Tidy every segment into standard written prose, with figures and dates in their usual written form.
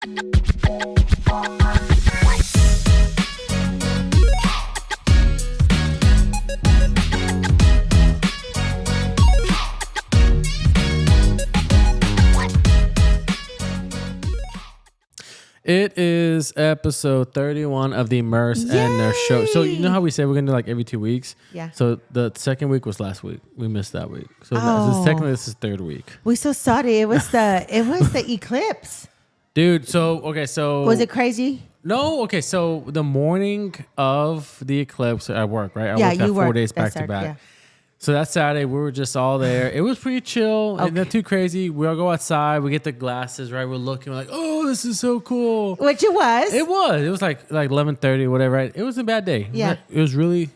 It is episode 31 of the Immerse and Nurse show. So you know how we say we're going to do like every 2 weeks? Yeah. So the second week was last week. We missed that week. So technically this is third week. We're so sorry. It was the eclipse. Dude, so Was it crazy? No, okay, so the morning of the eclipse I work, right? I worked that 4 days back to back. Yeah. So that Saturday, we were just all there. It was pretty chill, not too crazy. We all go outside. We get the glasses, right? We're looking, we're like, oh, this is so cool. Which it was. It was. It was like 11:30 or whatever, right? It was a bad day. Yeah. It was really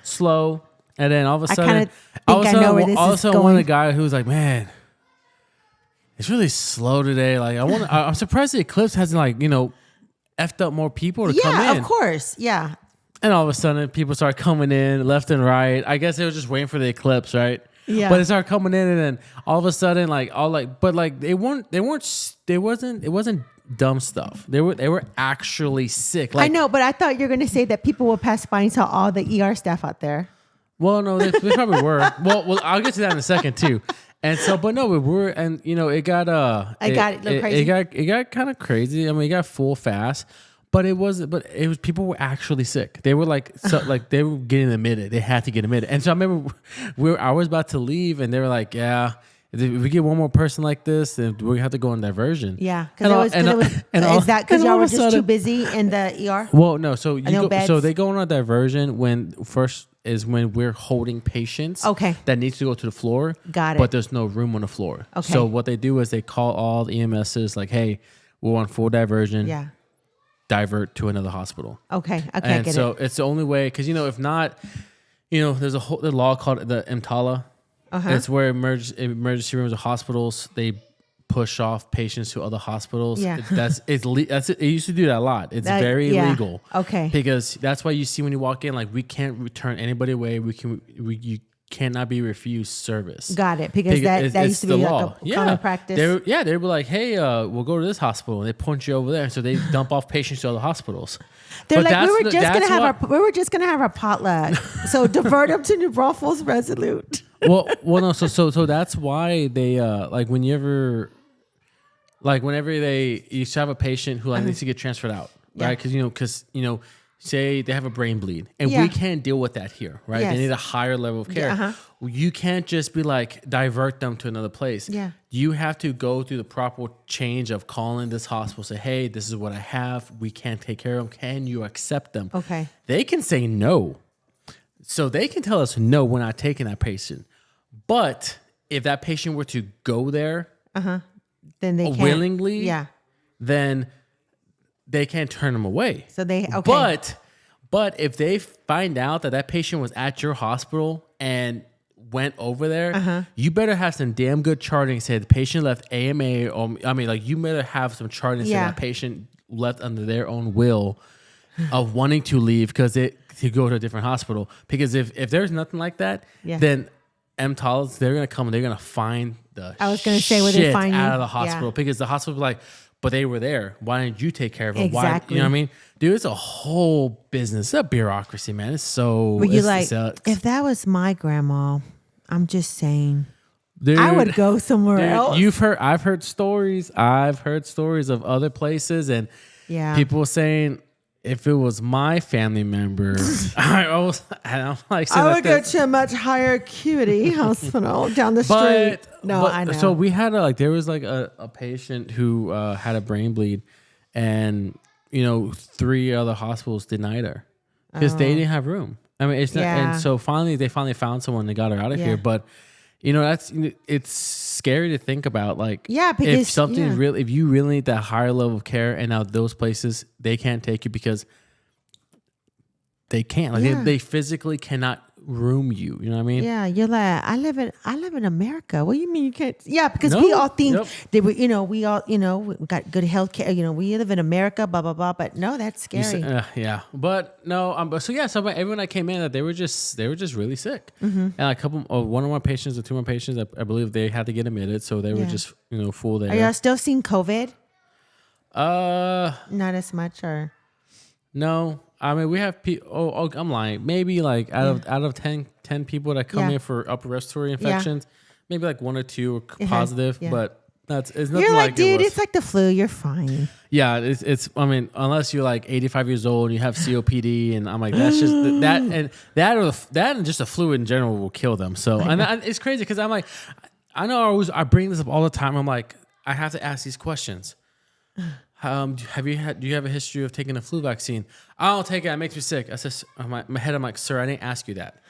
slow. And then all of a sudden, I know where this is going. one of the guys who was like, man, it's really slow today. Like, I'm surprised the eclipse hasn't effed up more people to come in. Yeah, of course. Yeah. And all of a sudden, people start coming in left and right. I guess they were just waiting for the eclipse, right? Yeah. But it started coming in, and then all of a sudden, it wasn't dumb stuff. They were actually sick. I know, but I thought you were going to say that people will pass by and saw all the ER staff out there. Well, no, they probably were. Well, I'll get to that in a second too. And so, but no, we were, and it got crazy. It got kind of crazy. I mean, it got full fast. But it was people were actually sick. They were they were getting admitted. They had to get admitted. And so I remember I was about to leave, and they were like, "Yeah, if we get one more person like this, then we have to go on diversion." Yeah, is that because y'all were just too busy in the ER? Well, no. So they go on a diversion when we're holding patients. That needs to go to the floor. Got it. But there's no room on the floor. Okay. So what they do is they call all the EMSs like, "Hey, we're on full diversion." Yeah. Divert to another hospital. Okay. And so it's the only way, because if not, there's a whole law called the EMTALA. It's where emergency rooms or hospitals, they push off patients to other hospitals. Yeah. It used to do that a lot. It's very illegal. Okay. Because that's why you see when you walk in, like, we can't return anybody away. You cannot be refused service. Got it. Because that used to be like a common practice. They were like, hey, we'll go to this hospital, and they point you over there. So they dump off patients to other hospitals. They're like, we were just gonna have our potluck. So divert them to New Braunfels Resolute. well, no. So that's why they whenever they used to have a patient who needs to get transferred out, right? Because say they have a brain bleed, and we can't deal with that here, right? Yes. They need a higher level of care. Yeah, You can't just be like, divert them to another place. Yeah. You have to go through the proper change of calling this hospital, say, hey, this is what I have. We can't take care of them. Can you accept them? Okay. They can say no. So they can tell us, no, we're not taking that patient. But if that patient were to go there then they can't. willingly, then they can't turn them away. So But if they find out that patient was at your hospital and went over there, you better have some damn good charting. Say the patient left AMA, or you better have some charting. Say that patient left under their own will of wanting to leave to go to a different hospital. Because if there's nothing like that, then EMTALs, they're gonna come and they're gonna find the shit out of the hospital, because the hospital will be like, but they were there. Why didn't you take care of them? Exactly. Why, you know what I mean? Dude, it's a whole business. It's a bureaucracy, man. It's so... But if that was my grandma, I'm just saying, dude, I would go somewhere else. I've heard stories. I've heard stories of other places, and people saying, if it was my family member, I'm like, I would go to a much higher acuity hospital down the street. I know. So we had there was a patient who had a brain bleed, and 3 other hospitals denied her because they didn't have room. I mean, it's not. And so they finally found someone. They got her out of here, but. It's scary to think about. Because if you really need that higher level of care, and now those places, they can't take you because they can't. They physically cannot room you. You know what I mean? Yeah, you're like, I live in America. What do you mean you can't? Yeah, because we all think they were. We all we got good health care. We live in America. Blah blah blah. But no, that's scary. But no. So everyone that came in, they were just really sick. And one of my patients or 2 of my patients, I believe they had to get admitted. So they were just full there. Are y'all still seeing COVID? Not as much, or No. I mean, we have people. I'm lying. Maybe like out of 10 people that come here for upper respiratory infections, maybe like 1 or 2 are positive, but it's nothing. You're like, dude, it it's like the flu. You're fine. Yeah, it's. I mean, unless you're like 85 years old and you have COPD, and I'm like, that's just that and just the flu in general will kill them. So it's crazy because I'm like, I know I bring this up all the time. I'm like, I have to ask these questions. Do you have a history of taking a flu vaccine? I don't take it. It makes me sick. I said, my head, I'm like, sir, I didn't ask you that.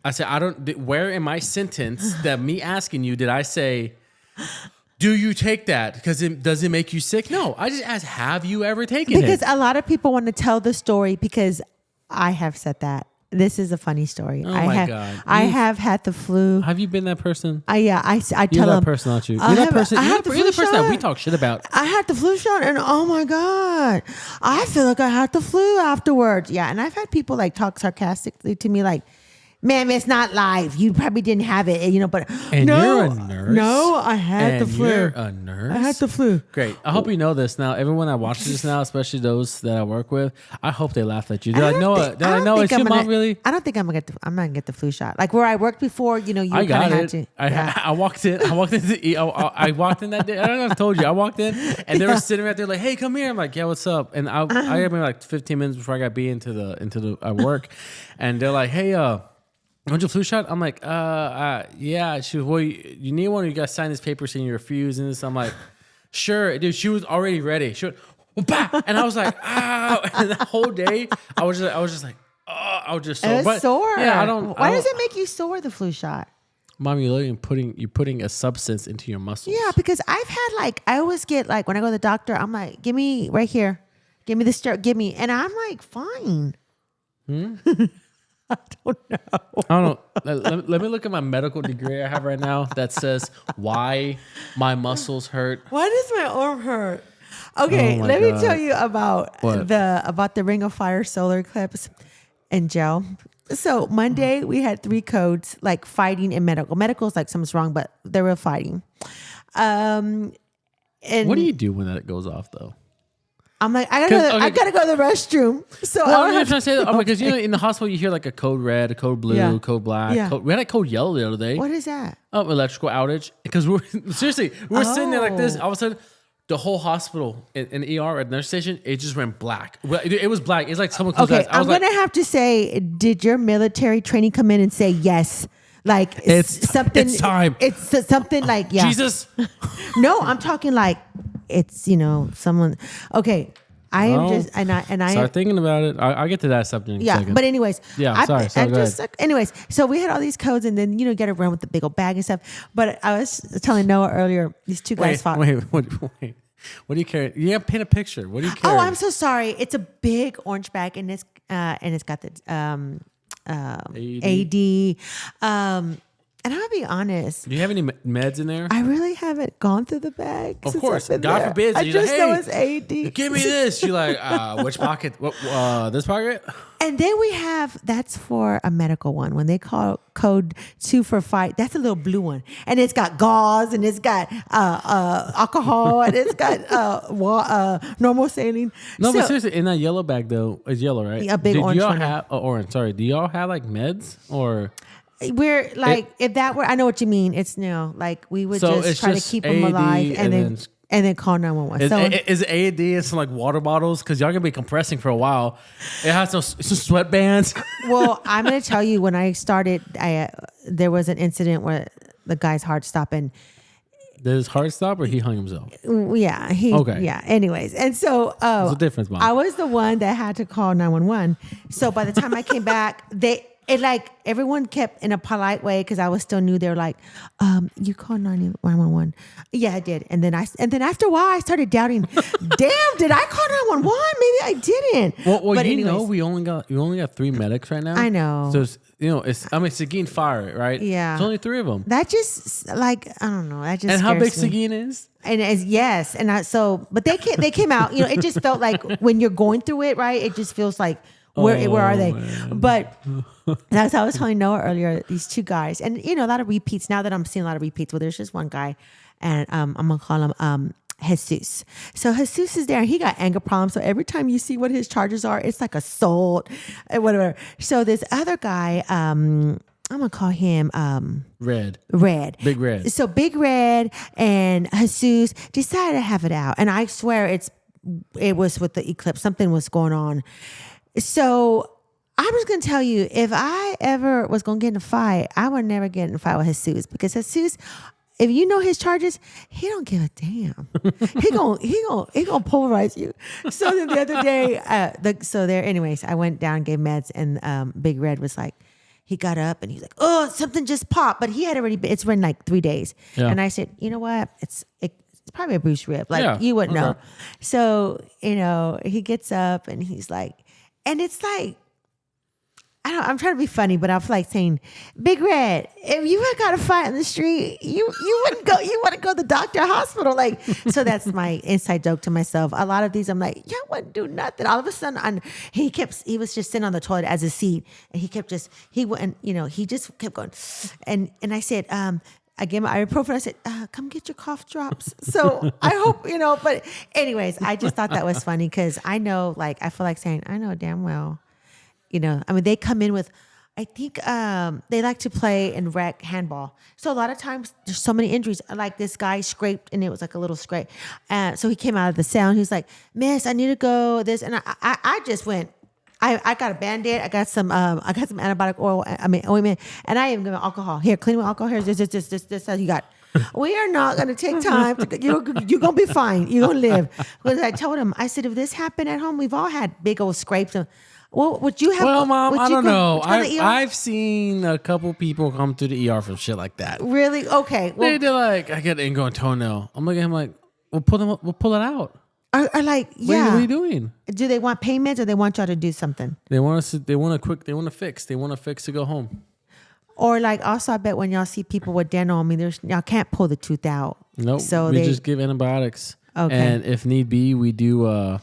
I said, where in my sentence that me asking you, did I say, do you take that? Because does it make you sick? No, I just asked, have you ever taken it? Because a lot of people want to tell the story because I have said that. This is a funny story. Oh my God. I have had the flu. Have you been that person? I tell you're them. that person, aren't you? You're that person. You're the person that we talk shit about. I had the flu shot, and oh my God, I feel like I had the flu afterwards. Yeah, and I've had people like talk sarcastically to me like, "Ma'am, it's not live. You probably didn't have it, but and no, you're a nurse. No, I had the flu. You're a nurse. I had the flu. Great. I hope you know this now. Everyone that watches this now, especially those that I work with, I hope they laugh at you. They're like, Noah, is your mom really? I don't think I'm not gonna get the flu shot. Like where I worked before, you I got had it. to. I walked in. I walked in that day. I don't know if I told you. I walked in and they were sitting right there like, "Hey, come here." I'm like, "Yeah, what's up?" And I got maybe like 15 minutes before I got B into the work, and they're like, "Hey, want your flu shot?" I'm like, yeah. She was, well, you need one, or you got to sign this paper saying you refuse. And this, I'm like, sure, dude. She was already ready. She went, bah! And I was like, and the whole day, I was just like, I was just sore. But, sore. Yeah, I don't. Why does it make you sore, the flu shot? Mom, you're putting a substance into your muscles. Yeah, because I've had I always get when I go to the doctor, I'm like, give me right here, give me the steroid, give me, and I'm like, fine. I don't know. Let me look at my medical degree I have right now that says why my muscles hurt. Why does my arm hurt? Okay, let me tell you about the Ring of Fire solar eclipse and gel. So Monday we had 3 codes like fighting in medical. Medical's like something's wrong, but they were fighting. And what do you do when that goes off though? I'm like, I gotta go to the restroom. So I'm trying to say that because in the hospital you hear like a code red, a code blue, code black. Yeah. We had a code yellow the other day. What is that? Electrical outage. Because we're sitting there like this. All of a sudden, the whole hospital in ER at the nurse station, it just went black. It was black. It's like someone closed eyes. I'm gonna have to say, did your military training come in and say yes? Like it's something. It's time. It's something like Jesus. No, I'm talking like. It's someone. Okay, I am just and I start thinking about it. I'll get to that subject. In a second. But anyways, sorry. Go ahead. Anyways, so we had all these codes, and then get to run with the big old bag and stuff. But I was telling Noah earlier, these 2 guys fought. Wait. What do you carry? You have to paint a picture. What do you carry? Oh, I'm so sorry. It's a big orange bag, and it's got the AD. And I'll be honest. Do you have any meds in there? I really haven't gone through the bag. Of course. God forbid. I just know it's AD. Give me this. You're like, which pocket? This pocket? And then we have, that's for a medical one. When they call code 2 for fight, that's a little blue one. And it's got gauze, and it's got alcohol, and it's got normal saline. No, but seriously, in that yellow bag, though, it's yellow, right? A big orange one. Orange, sorry. Do y'all have like meds or... We're like, if that were, I know what you mean. It's like we would just try to keep them alive and then call 911. So is it AED and some like water bottles? Because y'all gonna be compressing for a while. It has some sweatbands. Well, I'm gonna tell you, when I started, there was an incident where the guy's heart stopped, and did his heart stop or he hung himself? Yeah. Okay. Yeah. Anyways, and so there's a difference, Mom. I was the one that had to call 911. So by the time I came back, everyone kept in a polite way, because I was still new. They were like, you called 911. Yeah, I did. And then after a while I started doubting, damn, did I call 911? Maybe I didn't. Well, but we only got 3 medics right now. I know. So it's Seguin Fire, right? Yeah. It's only 3 of them. That just I don't know. That just and how big me. Seguin is? And yes, and but they came out. It just felt like when you're going through it, right? It just feels like. Where are they? Man. But that's how I was telling Noah earlier, these 2 guys. And, a lot of repeats. Now that I'm seeing a lot of repeats, well, there's just one guy, and I'm going to call him Jesus. So Jesus is there. He got anger problems. So every time you see what his charges are, it's like assault and whatever. So this other guy, I'm gonna call him Red. Big Red. So Big Red and Jesus decided to have it out. And I swear it was with the eclipse. Something was going on. So I was going to tell you, if I ever was going to get in a fight, I would never get in a fight with Jesus, because Jesus, if you know his charges, he don't give a damn. he gonna pulverize you. So then the other day, anyways, I went down, gave meds, and Big Red was like, he got up and he's like, oh, something just popped, but he had it's been like 3 days. Yeah. And I said, you know what? It's probably a bruised rib. Like you wouldn't know. So, he gets up and he's like, and it's like, I'm trying to be funny, but I feel like saying, Big Red, if you had got a fight in the street, you wouldn't go. You wouldn't go to the doctor or hospital. Like, so that's my inside joke to myself. A lot of these, I'm like, I wouldn't do nothing. All of a sudden, he was just sitting on the toilet as a seat, and he just kept going, and I said, I gave my ibuprofen. I said, come get your cough drops. So I hope, but anyways, I just thought that was funny, because I know, like, I feel like saying, I know damn well. They come in with, I think they like to play and rec handball. So a lot of times there's so many injuries. Like this guy scraped, and it was like a little scrape. So he came out of the cell and he was like, Miss, I need to go this. And I just went, I got a Band-Aid. I got some antibiotic ointment, and I even give him alcohol. Here, clean with alcohol. Here's this how you got. We are not going to take time. You're going to be fine. You're going to live. Because I told him, I said, if this happened at home, we've all had big old scrapes. Well, would you have? Well, Mom, I don't know. I've seen a couple people come to the ER for shit like that. Really? Okay. Well, they're like, I got an ingrown toenail. I'm looking at him like, we'll pull it out. Are like, yeah. What are you doing? Do they want payments, or they want y'all to do something? They want to fix to go home. Or like, also, I bet when y'all see people with dental, y'all can't pull the tooth out. Nope. So we just give antibiotics. Okay. And if need be, we do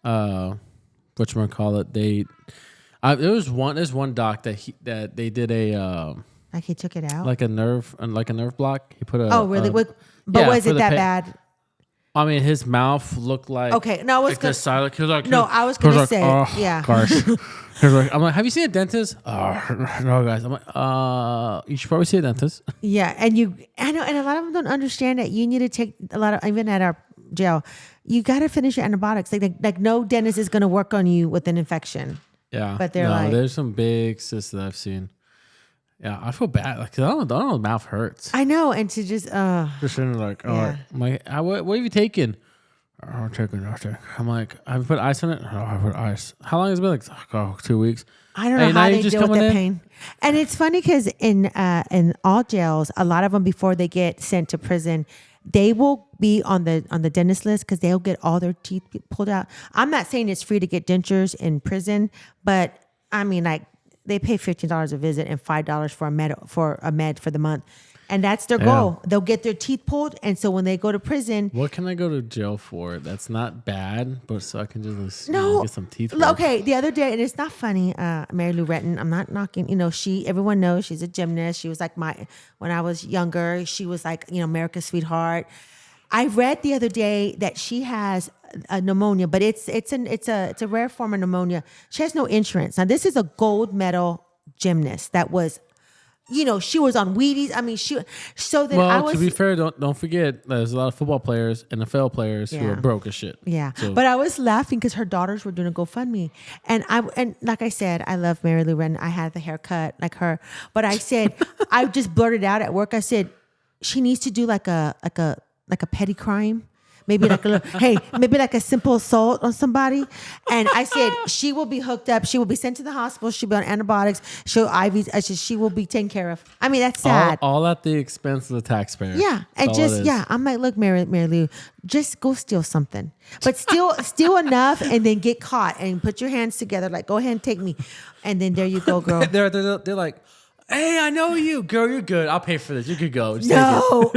whatchamacallit, there's one doc that they did a like he took it out, like a nerve block. He put a really? Was it that bad? I mean, his mouth looked like okay. No, I was gonna silent. I was gonna say yeah. I'm like, have you seen a dentist? Oh, no, guys. I'm like, you should probably see a dentist. Yeah, I know, and a lot of them don't understand that you need to take a lot of, even at our jail, you got to finish your antibiotics. Like no dentist is going to work on you with an infection. Yeah, but there's some big cysts that I've seen. Yeah, I feel bad. Like, I don't know, the mouth hurts. I know, and to just sitting like, all right, what have you taken? I'm taking. I'm like, I've put ice on it. Oh, I put ice. How long has it been? Like 2 weeks. I don't know how they deal with the pain. And it's funny because in all jails, a lot of them, before they get sent to prison, they will be on the dentist list because they'll get all their teeth pulled out. I'm not saying it's free to get dentures in prison, but I mean, like, they pay $15 a visit and $5 for a med for the month. And that's their goal. They'll get their teeth pulled. And so when they go to prison. What can I go to jail for? That's not bad, but so I can just get some teeth pulled. Okay, the other day, and it's not funny, Mary Lou Retton, I'm not knocking, everyone knows she's a gymnast. She was like when I was younger, she was like, America's sweetheart. I read the other day that she has a pneumonia, but it's a rare form of pneumonia. She has no insurance. Now, this is a gold medal gymnast that was, she was on Wheaties. I mean, to be fair, don't forget, there's a lot of football players, NFL players who are broke as shit. Yeah, so. But I was laughing because her daughters were doing a GoFundMe, and like I said, I love Mary Lou Retton. I had the haircut like her, but I said I just blurted out at work. I said she needs to do like a petty crime. Maybe like maybe like a simple assault on somebody. And I said, she will be hooked up. She will be sent to the hospital. She'll be on antibiotics. She'll IVs. I said, she will be taken care of. I mean, that's sad. All at the expense of the taxpayer. Yeah. And I'm like, look, Mary Lou, just go steal something. But steal enough and then get caught and put your hands together. Like, go ahead and take me. And then there you go, girl. They're like, hey, I know you. Girl, you're good. I'll pay for this. You could go. Just no.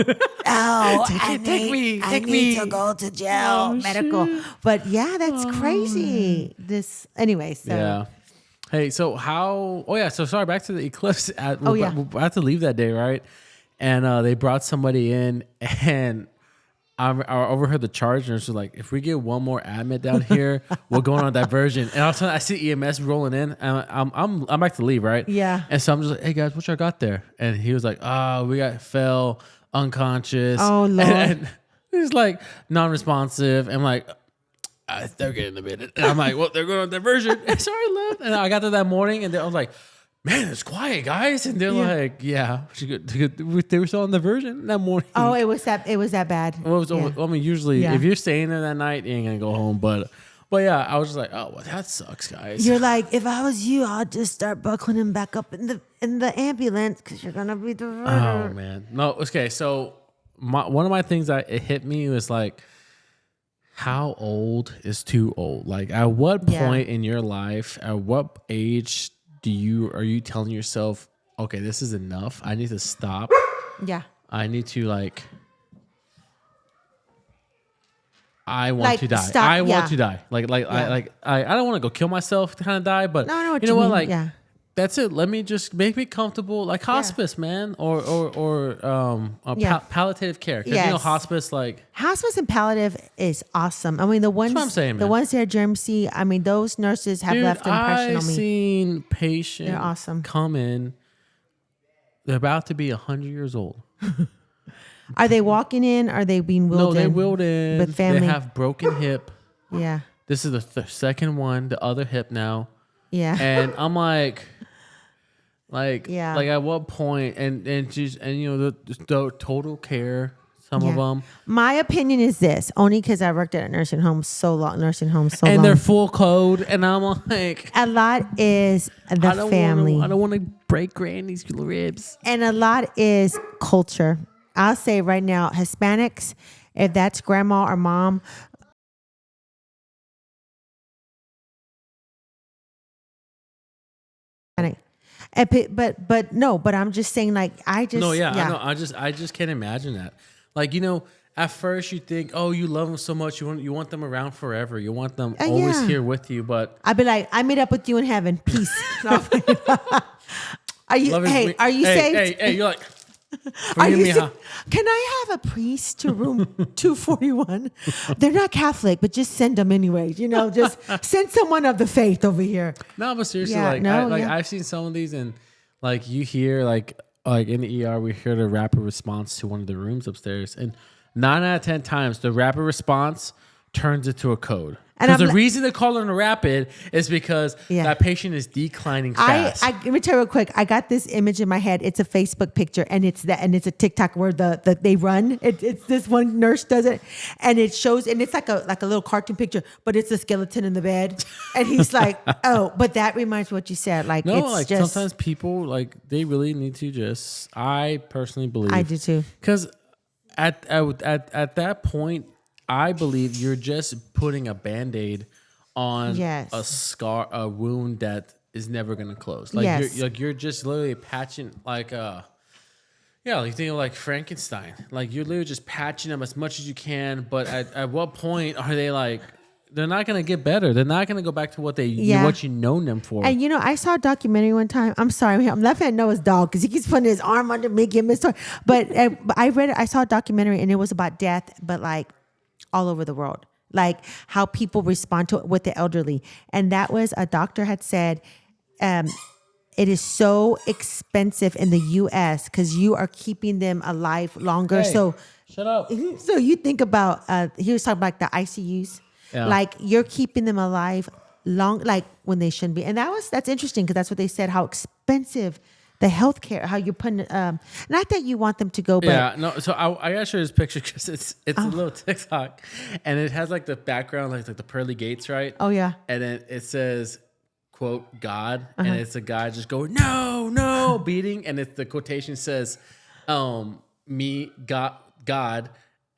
Take me. I need to go to jail. Medical. Shit. But yeah, that's crazy. Anyway, so. Yeah. Hey, so so sorry, back to the eclipse. I had to leave that day, right? And they brought somebody in, and I overheard the charge nurse was like, if we get one more admit down here, we're going on diversion. And all of a sudden, I see EMS rolling in, and I'm back to leave, right? Yeah. And so I'm just like, hey guys, what y'all got there? And he was like, we got fell unconscious. Oh Lord. And he's like non-responsive. And I'm like, they're getting a minute. And I'm like, well, they're going on diversion. And so I left. And I got there that morning, and I was like, man, it's quiet, guys. And they're like, yeah, they were still on diversion that morning. Oh, it was that bad. Well, I mean, usually if you're staying there that night, you ain't gonna go home. But yeah, I was just like, oh, well, that sucks, guys. You're like, if I was you, I'd just start buckling him back up in the ambulance because you're gonna be diverted. Oh man, no, okay. So one of my things that it hit me was like, how old is too old? Like, at what point in your life, at what age are you telling yourself, okay, this is enough? I need to stop. Yeah. I need to I want to die. Stop, I want to die. I don't want to go kill myself to kind of die, but no, I know what you know what? mean. Like, yeah. That's it. Let me just make me comfortable, like hospice, man, or palliative care. Because you know, hospice and palliative is awesome. I mean, the ones that's what I'm saying, man. The ones there at Germany, I mean, those nurses have left an impression on me. I've seen patients They're awesome. come in. They're about to be 100 years old. Are they walking in? Are they being wheeled in? No, they wheeled in. With family. They have broken hip. Yeah. This is the second one, the other hip now. Yeah. And I'm like at what point? And you know the total care. Some of them. My opinion is this, only because I worked at a nursing home so long, and they're full code, and I'm like, a lot is the family. I don't want to break Granny's ribs, and a lot is culture. I'll say right now, Hispanics, if that's grandma or mom. But I'm just saying, like, I know. I just can't imagine that. Like, you know, at first you think, oh, you love them so much, you want them around forever, you want them always here with you. But I'd be like, I meet up with you in heaven, peace. Are you saved? Hey, you're like, can I have a priest to room 241? They're not Catholic, but just send them anyways. You know, just send someone of the faith over here. No, but seriously, I've seen some of these, and like you hear like in the ER, we hear the rapid response to one of the rooms upstairs, and 9 out of 10 times the rapid response turns into a code. Because the reason they call it a rapid is because that patient is declining fast. Let me tell you real quick. I got this image in my head. It's a Facebook picture, and it's a TikTok where they run. It's this one nurse does it, and it shows, and it's like a little cartoon picture, but it's a skeleton in the bed, and he's like, oh, but that reminds me what you said. Like, no, it's like just, sometimes people like they really need to just. I personally believe I do too, because at that point, I believe you're just putting a Band-Aid on a scar, a wound that is never going to close. Like you're just literally patching you think of like Frankenstein. Like you're literally just patching them as much as you can. But at what point are they like, they're not going to get better. They're not going to go back to what what you known them for. And you know, I saw a documentary one time. I'm sorry, I'm laughing at Noah's dog because he keeps putting his arm under me, giving me a story. But I saw a documentary, and it was about death, but like all over the world, like how people respond to it with the elderly. And that was, a doctor had said, it is so expensive in the U.S. because you are keeping them alive longer. Hey, so shut up. So you think about, he was talking about the ICUs, like you're keeping them alive long, like when they shouldn't be. And that's interesting because that's what they said, how expensive the healthcare, how you're putting, not that you want them to go, but So I gotta show you this picture because it's a little TikTok, and it has like the background, like the pearly gates, right? Oh yeah. And then it says, quote, God, and it's a guy just going, no, beating, and the quotation says, me, God,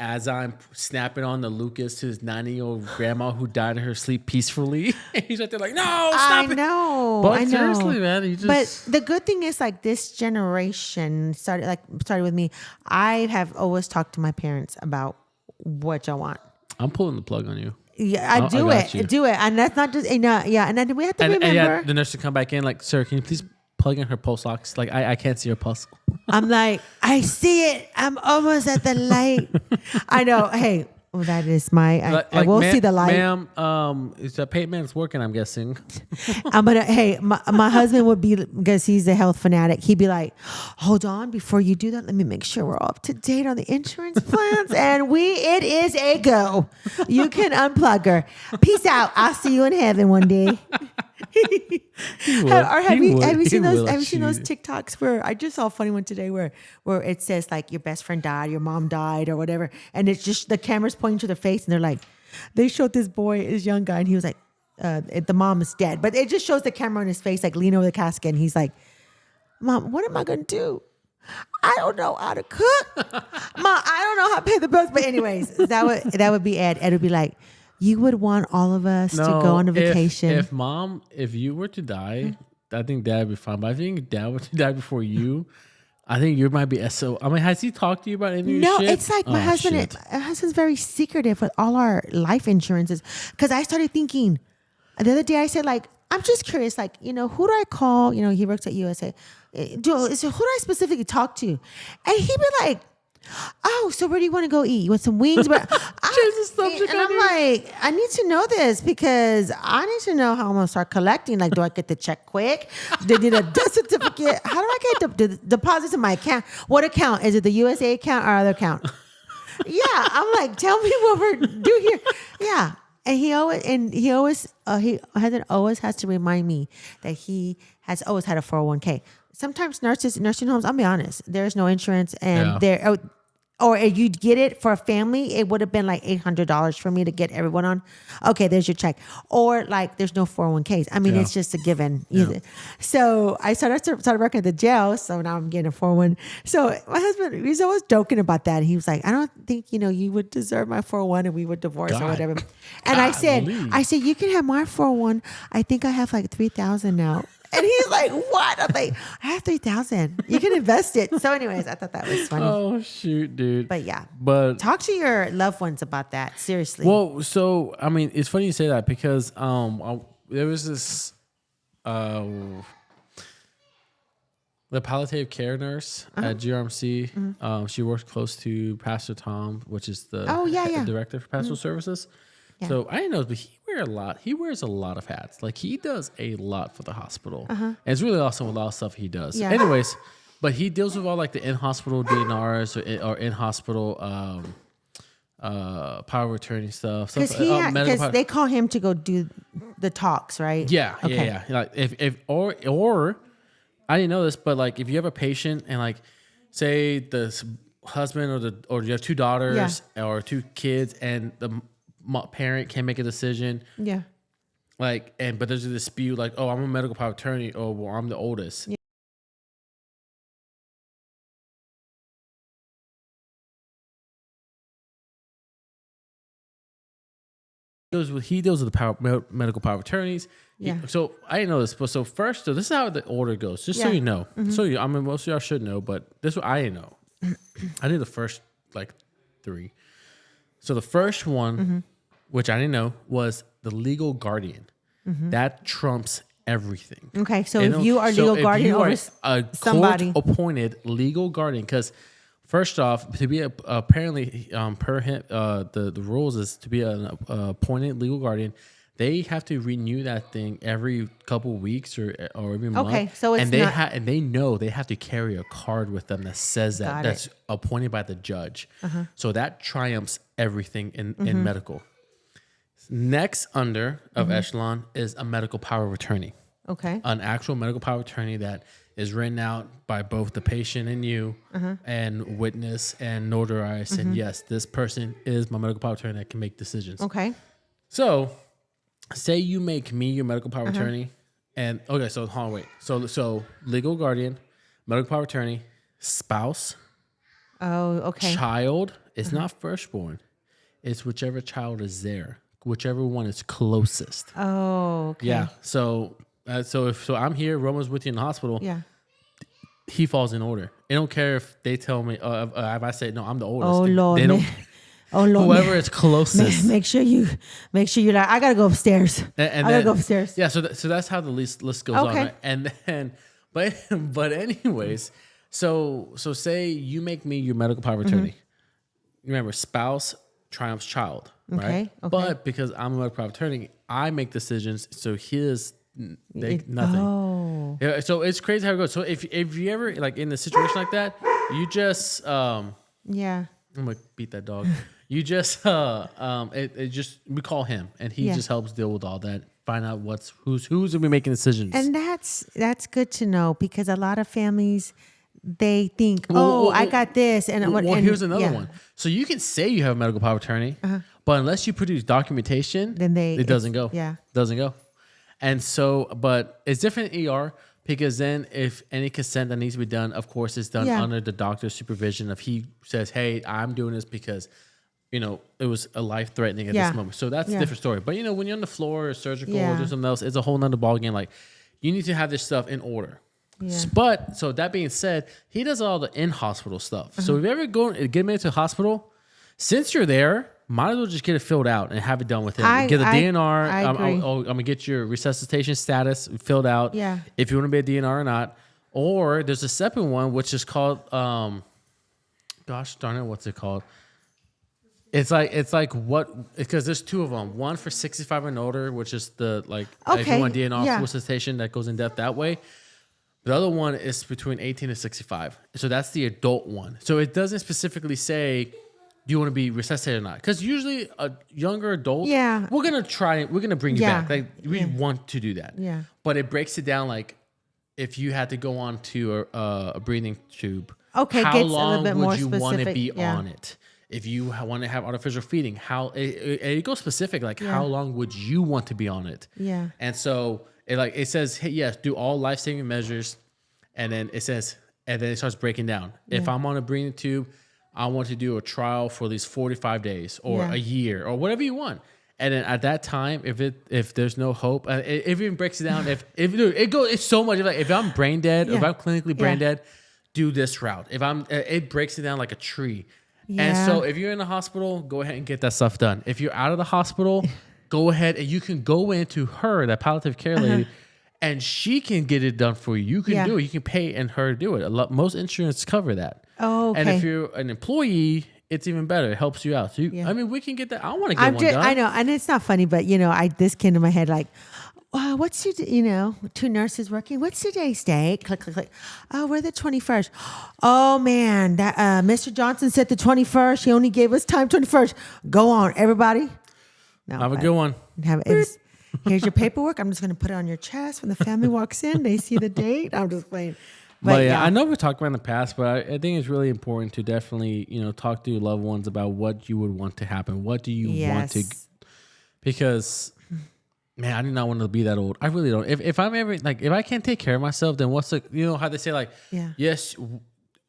as I'm snapping on the Lucas to his 90-year-old grandma who died in her sleep peacefully. And he's right there like, no, stop it. But seriously, man, But the good thing is, like, this generation started with me. I have always talked to my parents about what y'all want. I'm pulling the plug on you. Yeah, I do it. And that's not just, and then we have to remember. And the nurse to come back in like, sir, can you please plug in her pulse ox? Like, I can't see her pulse. I'm like, I see it. I'm almost at the light. I know. Hey, well, that is I will see the light. Ma'am, is the pavement's working, I'm guessing. Hey, my husband would be, because he's a health fanatic. He'd be like, hold on, before you do that, let me make sure we're up to date on the insurance plans. And it is a go. You can unplug her. Peace out. I'll see you in heaven one day. Have you seen those TikToks where I just saw a funny one today where it says like your best friend died, your mom died, or whatever, and it's just the camera's pointing to their face and they're like, they showed this young guy and he was like, the mom is dead, but it just shows the camera on his face like lean over the casket and he's like, Mom, what am I gonna do? I don't know how to cook. Mom, I don't know how to pay the bills. But anyways, that would be Ed. Ed would be like, you would want all of us to go on a vacation. If you were to die, I think Dad would be fine. But I think Dad were to die before you, I think you might be SO. I mean, has he talked to you about any of your shit? No, it's like my husband's very secretive with all our life insurances. Because I started thinking, the other day I said, like, I'm just curious, like, who do I call? He works at USA. Who do I specifically talk to? And he'd be like, oh, so where do you want to go eat? You want some wings? But I'm like, I need to know this because I need to know how I'm going to start collecting. Like, do I get the check quick? Do I need a death certificate? How do I get the deposits in my account? What account? Is it the USA account or other account? Yeah. I'm like, tell me what we're doing here. Yeah. And he always has to remind me that he has always had a 401k. Sometimes nursing homes, I'll be honest, there's no insurance and or you'd get it for a family. It would have been like $800 for me to get everyone on. Okay, there's your check. Or like there's no 401ks. I mean, it's just a given. Yeah. So I started working at the jail. So now I'm getting a 401. So my husband, he's always joking about that. He was like, I don't think, you would deserve my 401 and we would divorce or whatever. And I said, you can have my 401. I think I have like 3,000 now. And he's like, what? I'm like, I have 3,000. You can invest it. So anyways, I thought that was funny. Oh, shoot, dude. But yeah. But talk to your loved ones about that. Seriously. Well, so, I mean, it's funny you say that because there was this, the palliative care nurse at GRMC. Mm-hmm. She works close to Pastor Tom, which is the director for pastoral services. Yeah. So I didn't know, but he wears a lot of hats. Like he does a lot for the hospital. And it's really awesome with a lot of stuff he does. Yeah. Anyways, but he deals with all like the in-hospital DNRs or in-hospital power of attorney stuff. Because they call him to go do the talks, right? Yeah. Okay. Yeah. Like if or I didn't know this, but like if you have a patient and like say the husband or you have two daughters or two kids and the parent can't make a decision. Yeah. Like, but there's a dispute, like, oh, I'm a medical power of attorney, or well, I'm the oldest. Yeah. He deals with the medical power of attorneys. Yeah. So I didn't know this, but so this is how the order goes, just so you know. Mm-hmm. So I mean, most of y'all should know, but this one I didn't know. I knew the first like 3. So the first one, which I didn't know, was the legal guardian. That trumps everything. Okay, so if you are legal guardian over somebody, court-appointed legal guardian, because first off, to be apparently the rules is to be an appointed legal guardian. They have to renew that thing every couple weeks or every month. Okay, so it's and they know they have to carry a card with them that says that's appointed by the judge. So that triumphs everything in medical. Next under of echelon is a medical power of attorney. Okay, an actual medical power of attorney that is written out by both the patient and you, and witness and notarized. And yes, this person is my medical power of attorney that can make decisions. Okay, so. Say you make me your medical power of attorney, and okay, so hold on, wait. So legal guardian, medical power of attorney, spouse. Oh, okay. Child. It's not firstborn. It's whichever child is there, whichever one is closest. Oh, okay. Yeah. So if I'm here, Roman's with you in the hospital. Yeah. He falls in order. It don't care if they tell me. If I say no, I'm the oldest. Oh Lord. They don't. Oh Lord, whoever is closest. Make sure you're like, I gotta go upstairs. And I gotta go upstairs. Yeah, so that's how the list goes on. Right? And then, but anyways, So say you make me your medical power of attorney. Remember, spouse triumphs child, right? Okay. But because I'm a medical power of attorney, I make decisions. So nothing. Oh. Yeah, so it's crazy how it goes. So if you ever like in a situation like that, you just Yeah. I'm gonna beat that dog. You just it just we call him and he just helps deal with all that. Find out who's gonna be making decisions. And that's good to know because a lot of families they think, I got this, and here's another one. So you can say you have a medical power of attorney, but unless you produce documentation, then it doesn't go. Yeah, doesn't go. And so, but it's different in ER because then if any consent that needs to be done, of course, it's done under the doctor's supervision. If he says, "Hey, I'm doing this because." It was a life threatening at this moment. So that's a different story. But, when you're on the floor or surgical or do something else, it's a whole nother ballgame. Like, you need to have this stuff in order. Yeah. But, so that being said, he does all the in-hospital stuff. So if you ever get him into a hospital, since you're there, might as well just get it filled out and have it done with him. Get the DNR. I'm going to get your resuscitation status filled out. Yeah. If you want to be a DNR or not. Or there's a second one, which is called, gosh darn it, what's it called? It's like what because there's two of them. One for 65 and older, which is the if you want DNR resuscitation that goes in depth that way. The other one is between 18 and 65. So that's the adult one. So it doesn't specifically say do you want to be resuscitated or not? Because usually a younger adult, we're gonna bring you back. Like we want to do that. Yeah. But it breaks it down like if you had to go on to a breathing tube. Okay, how long would you want to be yeah. on it? If you want to have artificial feeding, it goes specific, like how long would you want to be on it? Yeah. And so it says, hey, yes, do all life-saving measures. And then it says, and then it starts breaking down. Yeah. If I'm on a breathing tube, I want to do a trial for these 45 days or a year or whatever you want. And then at that time, if there's no hope, it even breaks it down. It's so much. Like if I'm brain dead, or if I'm clinically brain dead, do this route. It breaks it down like a tree. Yeah. And so if you're in the hospital, go ahead and get that stuff done. If you're out of the hospital, go ahead and you can go into her, that palliative care lady, and she can get it done for you. You can do it. You can pay and her do it. Most insurance cover that. Oh, okay. And if you're an employee, it's even better. It helps you out. So we can get that. I want to get one done. I know, and it's not funny, but this came to my head like, what's your, two nurses working. What's today's date? Click, click, click. Oh, we're the 21st. Oh man, that Mr. Johnson said the 21st. He only gave us time 21st. Go on, everybody. No, have a good one. Here's your paperwork. I'm just going to put it on your chest when the family walks in. They see the date. I'm just playing. But I know we talked about in the past, but I think it's really important to definitely, talk to your loved ones about what you would want to happen. What do you want to? Because. Man, I do not want to be that old. I really don't. If I'm ever if I can't take care of myself, then what's the how they say yes,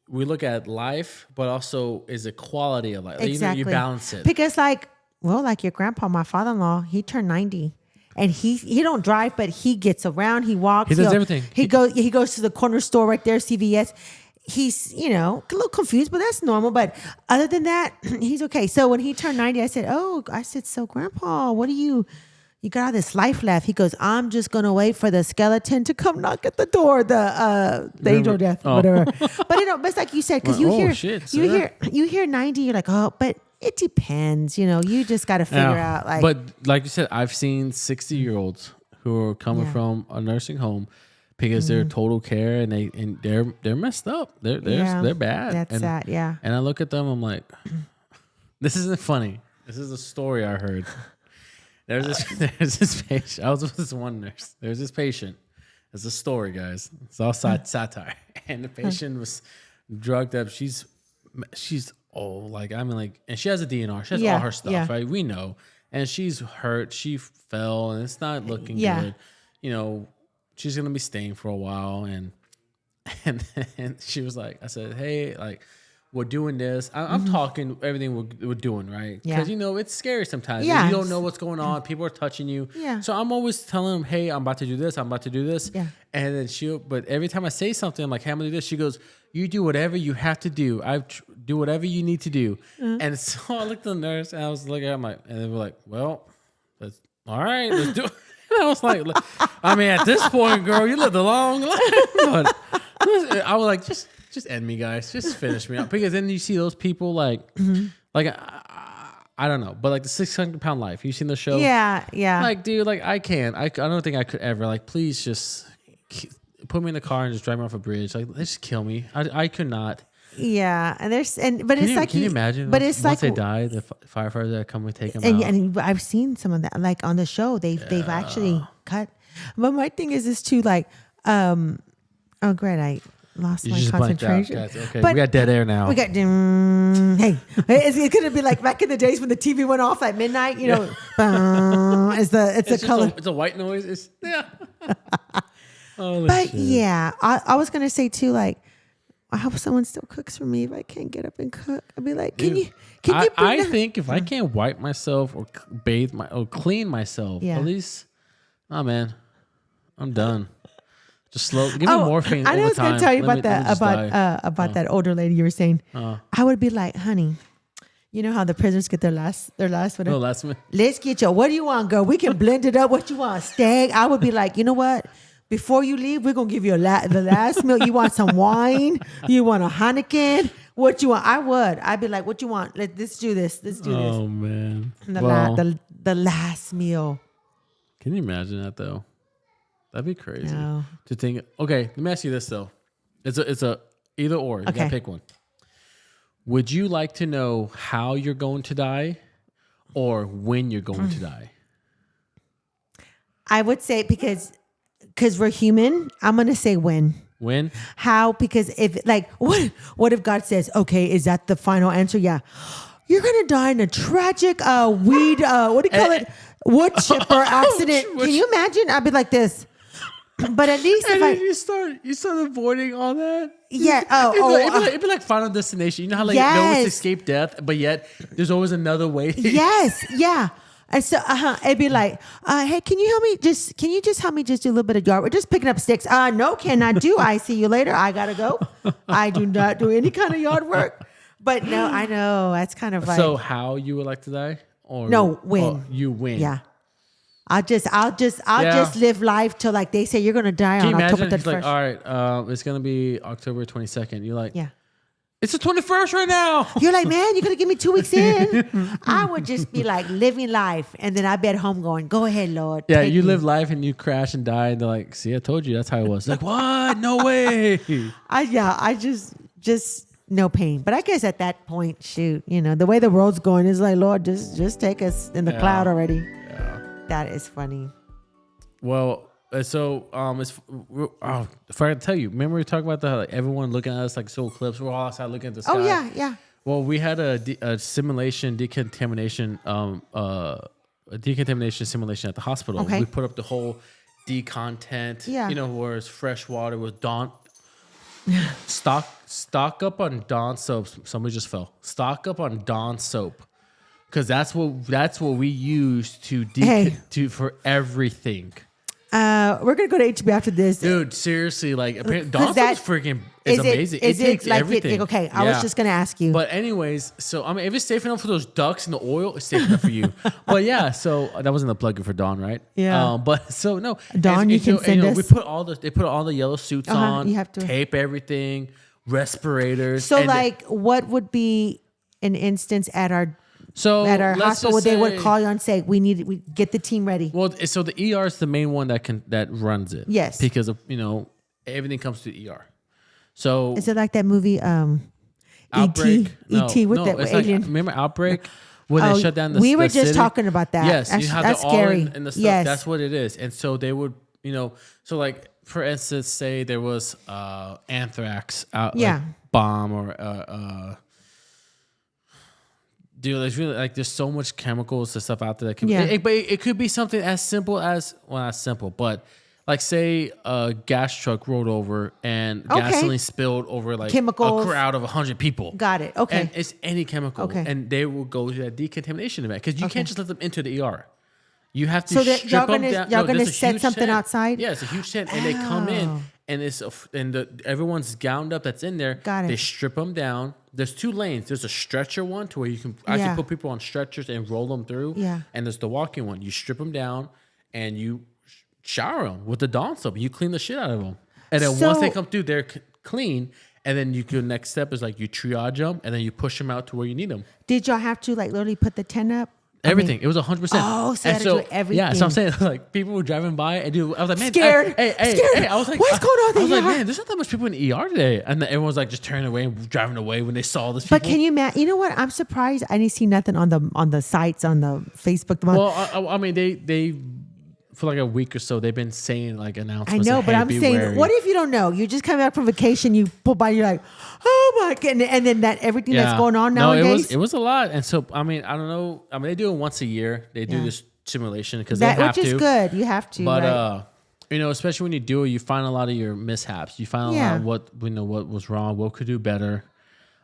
we look at life, but also is it quality of life? Exactly. You balance it. Because like your grandpa, my father-in-law, he turned 90. And he don't drive, but he gets around, he walks. He does everything. He goes to the corner store right there, CVS. He's, a little confused, but that's normal. But other than that, he's okay. So when he turned 90, I said, so Grandpa, what do you got all this life left? He goes, I'm just going to wait for the skeleton to come knock at the door, the angel of death, whatever. But it's like you said, because you hear 90, you're like, oh, but it depends. You just got to figure out But like you said, I've seen 60-year-olds who are coming from a nursing home because they're total care and they're messed up. They're bad. That's sad. Yeah. And I look at them, I'm like, this isn't funny. This is a story I heard. There's this patient. I was with this one nurse. There's this patient. It's a story, guys. It's all satire. And the patient was drugged up. She's old. And she has a DNR. She has all her stuff, right? We know. And she's hurt. She fell, and it's not looking good. She's gonna be staying for a while. And she was like, I said, hey, we're doing this. I'm talking everything we're doing, right? Because, it's scary sometimes. Yeah. You don't know what's going on. People are touching you. Yeah. So I'm always telling them, hey, I'm about to do this. I'm about to do this. Yeah. And then but every time I say something, I'm like, hey, I'm going to do this. She goes, you do whatever you have to do. Do whatever you need to do. Mm-hmm. And so I looked at the nurse and I was looking at and they were like, well, that's all right. Let's do it. And I was like, at this point, girl, you lived a long life. But I was like, just just end me, guys. Just finish me up. Because then you see those people like I don't know, but like the 600-pound life. You seen the show? Yeah. Like, dude, like I can't. I don't think I could ever. Like, please just put me in the car and just drive me off a bridge. Like, just kill me. I could not. Yeah, but Can you imagine? But it's once they die, the firefighters that come and take them out. And I've seen some of that, like on the show. They've actually cut. But my thing is too, like, oh great, I lost my concentration. Okay, but we got dead air now. We got hey, it's gonna be like back in the days when the TV went off at midnight. You know, it's a color. It's a white noise. It's but shit. Yeah, I was gonna say too, like, I hope someone still cooks for me if I can't get up and cook. I'd be like, can you? I think if I can't wipe myself or bathe or clean myself, at least, oh man, I'm done. Just slow. Give me morphine. I know I was going to tell you about that older lady you were saying. I would be like, honey, you know how the prisoners get their last whatever. No, last minute. Let's get you. What do you want, girl? We can blend it up. What you want? Steak. I would be like, you know what? Before you leave, we're going to give you the last meal. You want some wine? You want a Heineken? What you want? I'd be like, what you want? Let's do this. Let's do this. Oh, man. The last meal. Can you imagine that, though? That'd be crazy. No. To think. Okay, let me ask you this, though. It's a either or. You gotta pick one. Would you like to know how you're going to die or when you're going to die? I would say because we're human, I'm going to say when. When? How? Because if what if God says, okay, is that the final answer? Yeah. You're going to die in a tragic what do you call it? Wood chipper accident. Can you imagine? I'd be like this. But at least if you start avoiding all that. Yeah. It'd be like Final Destination. You know how no one's escaped death, but yet there's always another way. Yes. Yeah. And so it'd be like, hey, can you help me? Can you just help me just do a little bit of yard? We're just picking up sticks. No, cannot do. I see you later. I gotta go. I do not do any kind of yard work. But no, I know that's kind of like. So how you would like to die? Or no, win. Oh, you win. Yeah. I'll just live life till like they say you're gonna die on October 31st. Like, all right, it's gonna be October 22nd. You're like, yeah, it's the 21st right now. You're like, man, you're gonna give me 2 weeks in. I would just be like living life, and then I'd be at home going, go ahead, Lord. Yeah, you live life and you crash and die, and they're like, see, I told you that's how it was. Like, what? No way. I just no pain. But I guess at that point, shoot, the way the world's going is like, Lord, just take us in the cloud already. Yeah. That is funny. Well, so I forgot to tell you. Remember we talked about everyone looking at us like so clips. We're all outside looking at the sky. Oh yeah. Well, we had a simulation decontamination simulation at the hospital. Okay. We put up the whole decontent. Yeah. Where it's fresh water with Dawn. Stock up on Dawn soap. Somebody just fell. Stock up on Dawn soap. Because that's what we use to for everything. We're gonna go to HB after this, dude. Seriously, like Dawn soap's freaking it's amazing. It takes like everything. Okay, I was just gonna ask you. But anyways, so I mean, if it's safe enough for those ducks and the oil, it's safe enough for you. But yeah, so that wasn't the plug for Dawn, right? Yeah. But so no, Dawn, you can send us. We put they put all the yellow suits on. You have to tape everything, respirators. So what would be an instance at our hospital where they would call you and say, we get the team ready? Well, so the ER is the main one that runs it. Yes. Because of, everything comes to the ER. So is it like that movie Outbreak? E.T. with the alien? Like, remember Outbreak? When they shut down the We were city? just talking about that. Yes, that's scary. And the stuff. Yes. That's what it is. And so they would, so like for instance, say there was anthrax bomb or dude, there's really there's so much chemicals and stuff out there that can but it could be something as simple as, well, not simple, but like say a gas truck rolled over and gasoline spilled over chemicals. A crowd of 100 people. Got it. Okay. And it's any chemical. Okay. And they will go to that decontamination event because you can't just let them into the ER. You have to strip y'all them down. Y'all gonna set something outside? Yeah, it's a huge tent, and they come in, and everyone's gowned up that's in there. Got it. They strip them down. There's 2 lanes. There's a stretcher one to where you can actually put people on stretchers and roll them through. Yeah. And there's the walking one. You strip them down, and you shower them with the Dawn soap. You clean the shit out of them, and then once they come through, they're clean. And then next step is like you triage them and then you push them out to where you need them. Did y'all have to like literally put the tent up? Everything. It was 100%. Oh, so you had to do everything. Yeah, so I'm saying like people were driving by and I was like, man, scared. Hey, I was like, what's going on? I was like, man, there's not that much people in the ER today. And then everyone was like just turning away and driving away when they saw this. But can you imagine? You know what? I'm surprised. I didn't see nothing on the sites on the Facebook. Well, I mean, they for like a week or so they've been saying like announcements. I know, but I'm saying, wary. what if you don't know? You just come back from vacation, you pull by, you're like, oh my goodness, and then that everything that's going on nowadays. It was a lot, and so I mean, I don't know. I mean, they do it once a year. They do this simulation because they have to, which is good. You have to, but right? You know, especially when you do it, you find a lot of your mishaps. You find a lot of what was wrong, what could do better.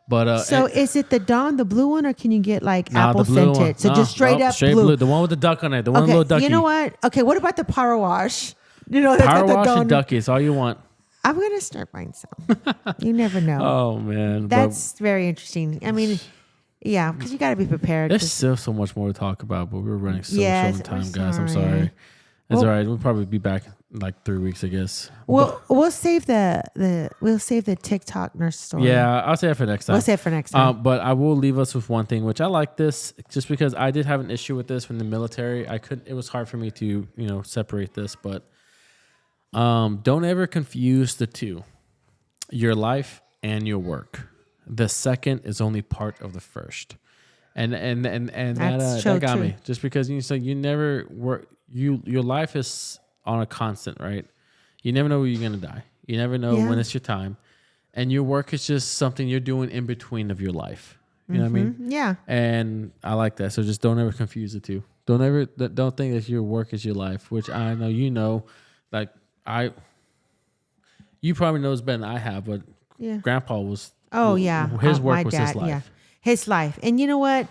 But so is it the Dawn, the blue one, or can you get like apple scented? So just straight blue. The one with the duck on it. The one with the little ducky. You know what? Okay, what about the power wash? You know, power wash and ducky. It's all you want. I'm gonna start buying some. You never know. Oh man, that's very interesting. I mean, yeah, because you got to be prepared. There's still so much more to talk about, but we're running so short on time, guys. I'm sorry. It's all right. We'll probably be back in like 3 weeks, I guess. We'll save the TikTok nurse story. Yeah, I'll say it for next time. We'll save it for next time. But I will leave us with one thing, which I like this, just because I did have an issue with this from the military. It was hard for me to separate this, but don't ever confuse the two, your life and your work. The second is only part of the first, and that got me. Just because you never work. Your life is on a constant, right? You never know when you're gonna die. You never know when it's your time, and your work is just something you're doing in between of your life. You know what I mean? Yeah. And I like that. So just don't ever confuse the two. Don't think that your work is your life, which I know like you probably knows better than I have, but Grandpa was. Oh yeah, his work was dad, his life. Yeah. His life, and you know what?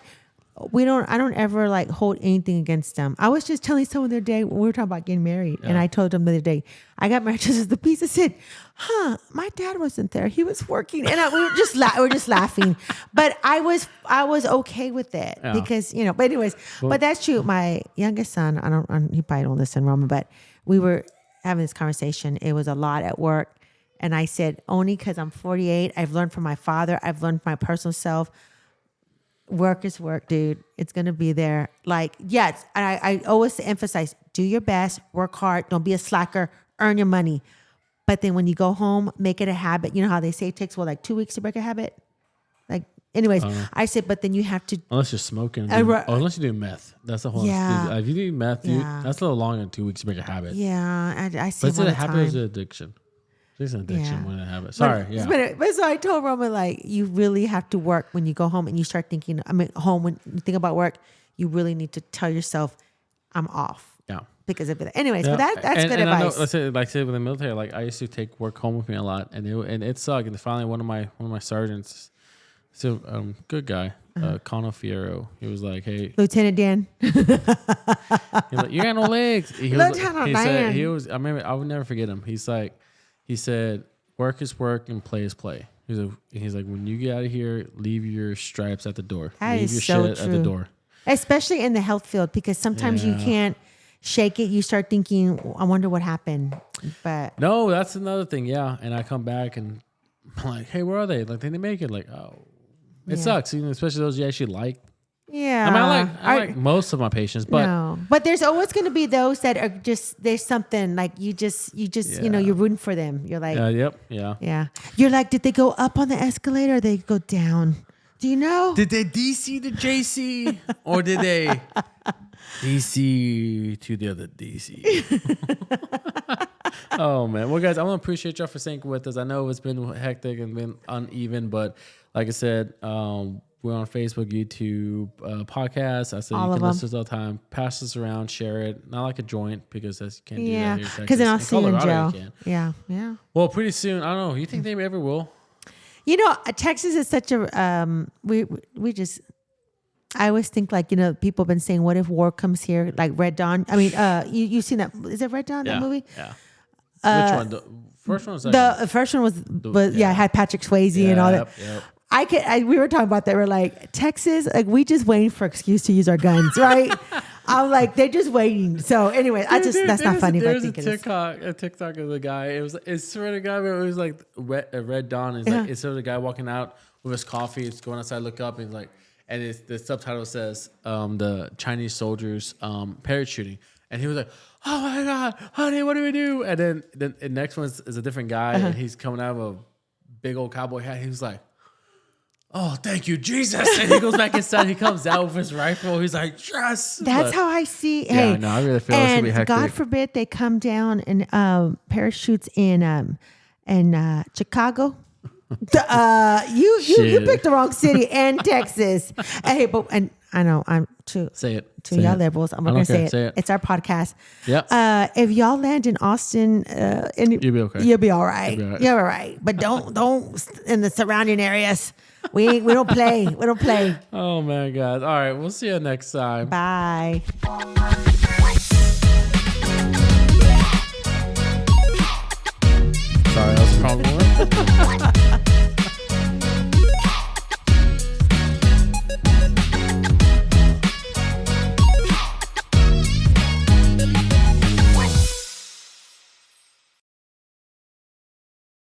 I don't ever like hold anything against them. I was just telling someone the other day when we were talking about getting married, and I told them the other day, I got married just as the piece. I said, my dad wasn't there. He was working. And we were just laughing. But I was okay with it because, but anyways, but that's true. My youngest son, he probably don't listen, Roman, but we were having this conversation. It was a lot at work. And I said, only because I'm 48, I've learned from my father. I've learned from my personal self. Work is work, dude. It's going to be there. Like, yes. And I always emphasize, do your best, work hard. Don't be a slacker, earn your money. But then when you go home, make it a habit. You know how they say it takes, like 2 weeks to break a habit? Like, anyways, I said, but then you have to. Unless you're smoking. Unless you do meth. That's the whole. Yeah. If you do meth, that's a little longer than 2 weeks to break a habit. Yeah. I see. But is it a habit or is it addiction? It's an addiction when it happens. Sorry, But so I told Roman, like, you really have to work when you go home and you start thinking, home, when you think about work, you really need to tell yourself, I'm off. Yeah. Because of it. Anyways, but that's good advice. I know, let's say with the military, like I used to take work home with me a lot, and it sucked. And finally, one of my sergeants, so good guy, Cono Fierro, he was like, "Hey, Lieutenant Dan, he's like, you got no legs." Lieutenant Dan. I remember, I would never forget him. He said, work is work and play is play. He's like, when you get out of here, leave your stripes at the door. Leave your shit at the door. Especially in the health field, because sometimes you can't shake it. You start thinking, I wonder what happened. But no, that's another thing. Yeah. And I come back and I'm like, hey, where are they? Like, they didn't make it. Like, oh, it sucks. Especially those you actually like. Yeah. I mean, I like most of my patients, but there's always going to be those that are just, there's something like you just, you're rooting for them. You're like, yeah. You're like, did they go up on the escalator or they go down? Do you know? Did they DC to JC or did they DC to the other DC? Oh man. Well, guys, I want to appreciate y'all for staying with us. I know it's been hectic and been uneven, but like I said, we're on Facebook, YouTube, podcasts. I said you can listen to us all the time. Pass this around, share it. Not like a joint because you can't do that here. Because then I'll see you in jail. Yeah. Well, pretty soon. I don't know. You think they ever will? Texas is such a we just. I always think people have been saying, what if war comes here? Like Red Dawn. I mean, you've seen that? Is it Red Dawn? That movie? Yeah. Which one? The first one was the first one was it had Patrick Swayze and all that. Yep. We were talking about that. We're like, Texas, like we just waiting for excuse to use our guns, right? I'm like, they're just waiting. So anyway, that's not funny, but I There's think it is. a TikTok of the guy. It's sort of guy, but it was like a red dawn. It's like it's sort of the guy walking out with his coffee. It's going outside, look up, and he's like, and the subtitle says the Chinese soldiers parachuting, and he was like, oh my god, honey, what do we do? And then the next one is a different guy, and he's coming out of a big old cowboy hat. He was like, oh, thank you, Jesus. And he goes back inside. He comes out with his rifle. He's like, yes. That's how I see. Yeah, Hey, no, I really feel it's gonna be and hectic. God forbid they come down and parachutes in Chicago. You picked the wrong city and Texas. Hey, and I know I'm too. Say it. To Say y'all it. liberals, I'm not I gonna don't care. say it. It's our podcast. Yep. If y'all land in Austin, You'll be okay. You'll be all right. You'll be all right. You're all right. But don't in the surrounding areas. We don't play. We don't play. Oh my God. All right. We'll see you next time. Bye.